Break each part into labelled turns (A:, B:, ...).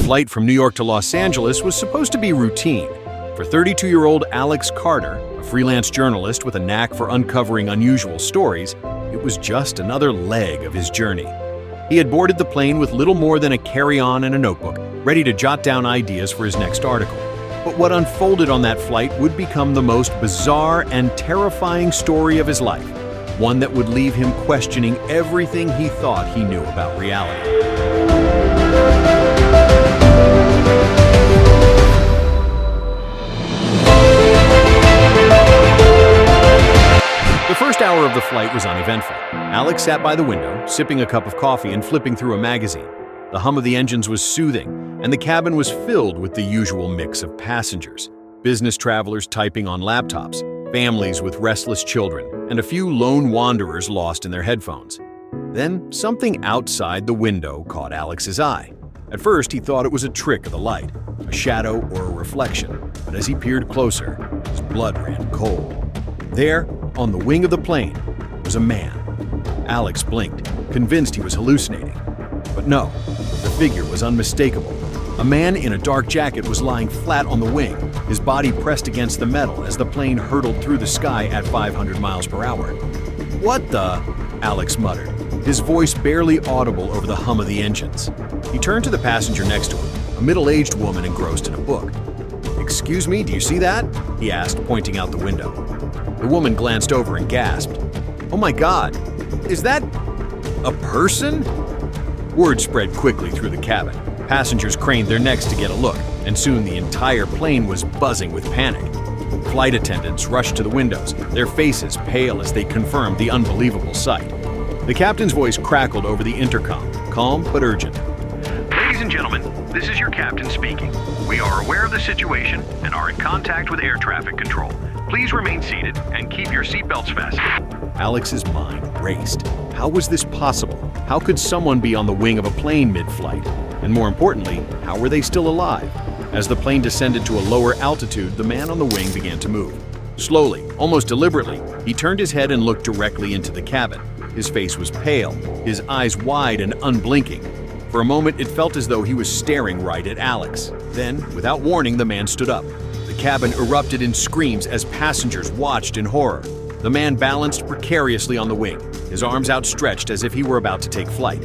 A: flight from New York to Los Angeles was supposed to be routine. For 32-year-old Alex Carter, a freelance journalist with a knack for uncovering unusual stories, it was just another leg of his journey. He had boarded the plane with little more than a carry-on and a notebook, ready to jot down ideas for his next article. But what unfolded on that flight would become the most bizarre and terrifying story of his life, one that would leave him questioning everything he thought he knew about reality. The first hour of the flight was uneventful. Alex sat by the window, sipping a cup of coffee and flipping through a magazine. The hum of the engines was soothing, and the cabin was filled with the usual mix of passengers. Business travelers typing on laptops, families with restless children, and a few lone wanderers lost in their headphones. Then, something outside the window caught Alex's eye. At first, he thought it was a trick of the light, a shadow or a reflection, but as he peered closer, his blood ran cold. There, on the wing of the plane, was a man. Alex blinked, convinced he was hallucinating. But no, the figure was unmistakable. A man in a dark jacket was lying flat on the wing, his body pressed against the metal as the plane hurtled through the sky at 500 miles per hour. "What the?" Alex muttered, his voice barely audible over the hum of the engines. He turned to the passenger next to him, a middle-aged woman engrossed in a book. "Excuse me, do you see that?" he asked, pointing out the window. The woman glanced over and gasped. "Oh my God, is that a person?" Word spread quickly through the cabin. Passengers craned their necks to get a look, and soon the entire plane was buzzing with panic. Flight attendants rushed to the windows, their faces pale as they confirmed the unbelievable sight. The captain's voice crackled over the intercom, calm but urgent.
B: Ladies and gentlemen, this is your captain speaking. We are aware of the situation and are in contact with air traffic control. Please remain seated and keep your seatbelts fastened.
A: Alex's mind raced. How was this possible? How could someone be on the wing of a plane mid-flight? And more importantly, how were they still alive? As the plane descended to a lower altitude, the man on the wing began to move. Slowly, almost deliberately, he turned his head and looked directly into the cabin. His face was pale, his eyes wide and unblinking. For a moment, it felt as though he was staring right at Alex. Then, without warning, the man stood up. The cabin erupted in screams as passengers watched in horror. The man balanced precariously on the wing, his arms outstretched as if he were about to take flight.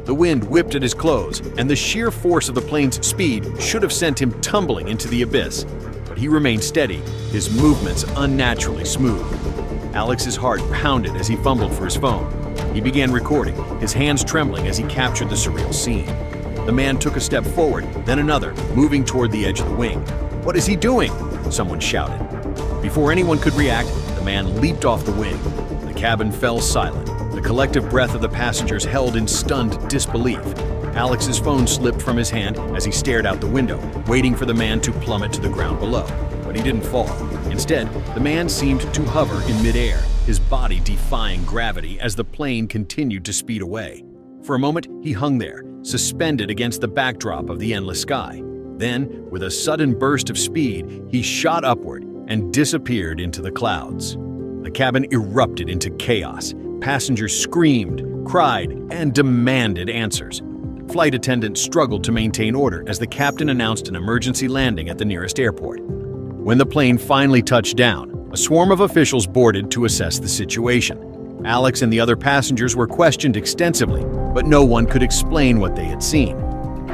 A: The wind whipped at his clothes, and the sheer force of the plane's speed should have sent him tumbling into the abyss. But he remained steady, his movements unnaturally smooth. Alex's heart pounded as he fumbled for his phone. He began recording, his hands trembling as he captured the surreal scene. The man took a step forward, then another, moving toward the edge of the wing. "What is he doing?" someone shouted. Before anyone could react, the man leaped off the wing. The cabin fell silent, the collective breath of the passengers held in stunned disbelief. Alex's phone slipped from his hand as he stared out the window, waiting for the man to plummet to the ground below. But he didn't fall. Instead, the man seemed to hover in midair, his body defying gravity as the plane continued to speed away. For a moment, he hung there, suspended against the backdrop of the endless sky. Then, with a sudden burst of speed, he shot upward and disappeared into the clouds. The cabin erupted into chaos. Passengers screamed, cried, and demanded answers. Flight attendants struggled to maintain order as the captain announced an emergency landing at the nearest airport. When the plane finally touched down, a swarm of officials boarded to assess the situation. Alex and the other passengers were questioned extensively, but no one could explain what they had seen.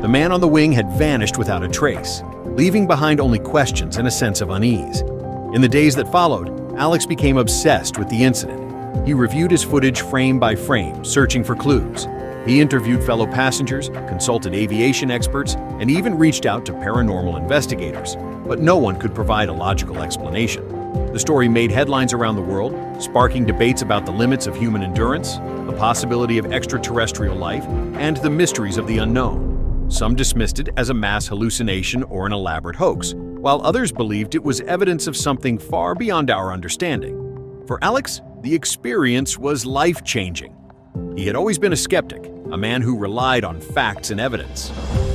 A: The man on the wing had vanished without a trace, leaving behind only questions and a sense of unease. In the days that followed, Alex became obsessed with the incident. He reviewed his footage frame by frame, searching for clues. He interviewed fellow passengers, consulted aviation experts, and even reached out to paranormal investigators. But no one could provide a logical explanation. The story made headlines around the world, sparking debates about the limits of human endurance, the possibility of extraterrestrial life, and the mysteries of the unknown. Some dismissed it as a mass hallucination or an elaborate hoax, while others believed it was evidence of something far beyond our understanding. For Alex, the experience was life-changing. He had always been a skeptic, a man who relied on facts and evidence.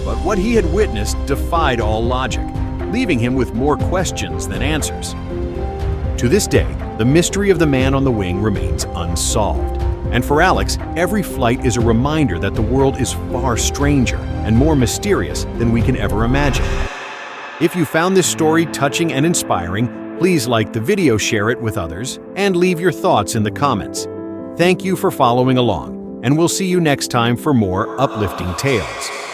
A: But what he had witnessed defied all logic, leaving him with more questions than answers. To this day, the mystery of the man on the wing remains unsolved. And for Alex, every flight is a reminder that the world is far stranger and more mysterious than we can ever imagine. If you found this story touching and inspiring, please like the video, share it with others, and leave your thoughts in the comments. Thank you for following along, and we'll see you next time for more uplifting tales.